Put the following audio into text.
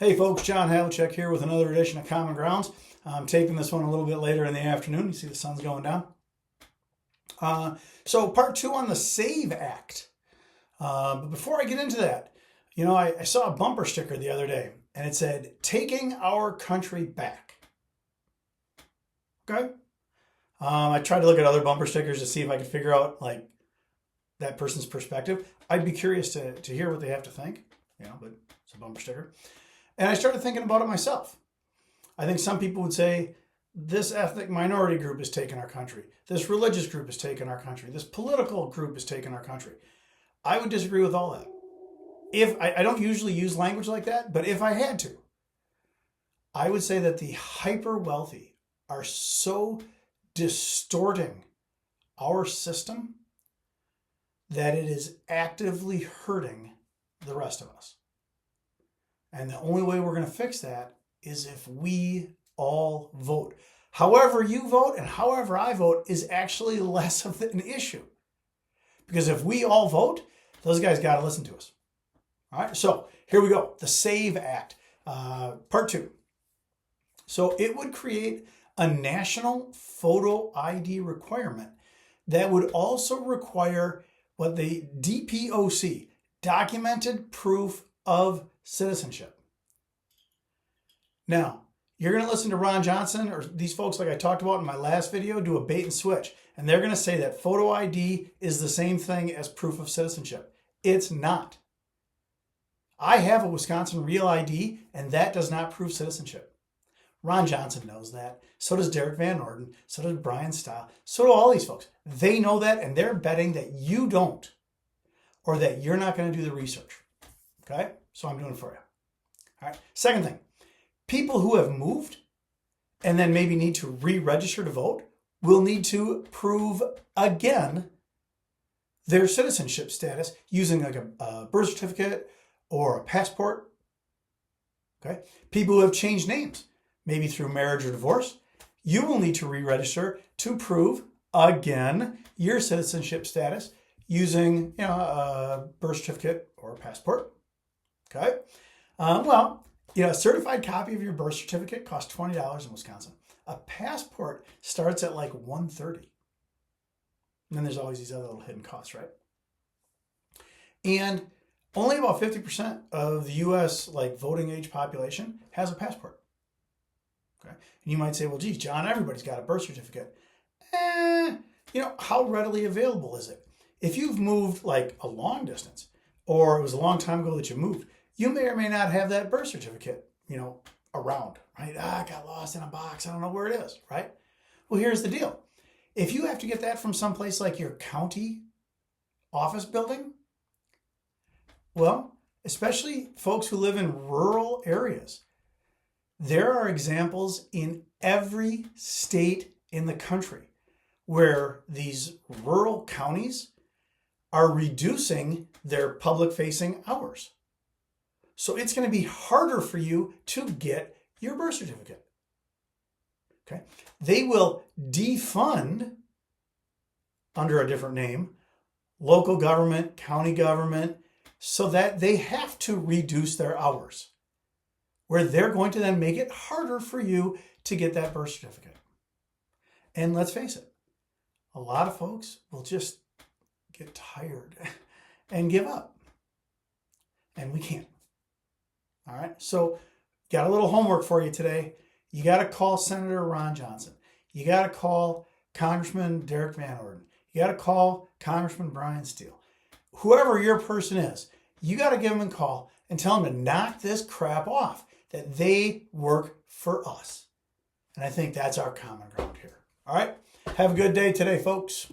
Hey folks, John Havlicek here with another edition of Common Grounds. I'm taping this one a little bit later in the afternoon. You see the sun's going down. So part two on the SAVE Act. But before I get into that, I saw a bumper sticker the other day and it said, "Taking our country back." Okay. I tried to look at other bumper stickers to see if I could figure out like that person's perspective. I'd be curious to hear what they have to think, but it's a bumper sticker. And I started thinking about it myself. I think some people would say, this ethnic minority group has taken our country. This religious group has taken our country. This political group has taken our country. I would disagree with all that. If I don't usually use language like that, but if I had to, I would say that the hyper wealthy are so distorting our system that it is actively hurting the rest of us. And the only way we're going to fix that is if we all vote. However you vote and however I vote is actually less of an issue. Because if we all vote, those guys got to listen to us. All right, so here we go. The SAVE Act, part two. So it would create a national photo ID requirement that would also require what the DPOC, documented proof of citizenship. Now, you're going to listen to Ron Johnson or these folks like I talked about in my last video do a bait and switch. And they're going to say that photo ID is the same thing as proof of citizenship. It's not. I have a Wisconsin Real ID and that does not prove citizenship. Ron Johnson knows that. So does Derek Van Orden. So does Brian Stahl. So do all these folks. They know that and they're betting that you don't or that you're not going to do the research. Okay? So I'm doing it for you. All right. Second thing, people who have moved and then maybe need to re-register to vote will need to prove again their citizenship status using like a birth certificate or a passport. Okay. People who have changed names, maybe through marriage or divorce, you will need to re-register to prove again your citizenship status using a birth certificate or a passport. Okay. A certified copy of your birth certificate costs $20 in Wisconsin. A passport starts at like $130. And then there's always these other little hidden costs, right? And only about 50% of the U.S. voting age population has a passport. Okay. And you might say, well, geez, John, everybody's got a birth certificate. How readily available is it? If you've moved like a long distance, or it was a long time ago that you moved, you may or may not have that birth certificate, around, right? I got lost in a box. I don't know where it is, right? Well, here's the deal. If you have to get that from someplace like your county office building, well, especially folks who live in rural areas, there are examples in every state in the country where these rural counties are reducing their public-facing hours. So it's going to be harder for you to get your birth certificate. Okay? They will defund, under a different name, local government, county government, so that they have to reduce their hours, where they're going to then make it harder for you to get that birth certificate. And let's face it, a lot of folks will just get tired and give up. And we can't. All right, so got a little homework for you today. You got to call Senator Ron Johnson. You got to call Congressman Derek Van Orden. You got to call Congressman Brian Steele. Whoever your person is, you got to give them a call and tell them to knock this crap off, that they work for us. And I think that's our common ground here. All right, have a good day today, folks.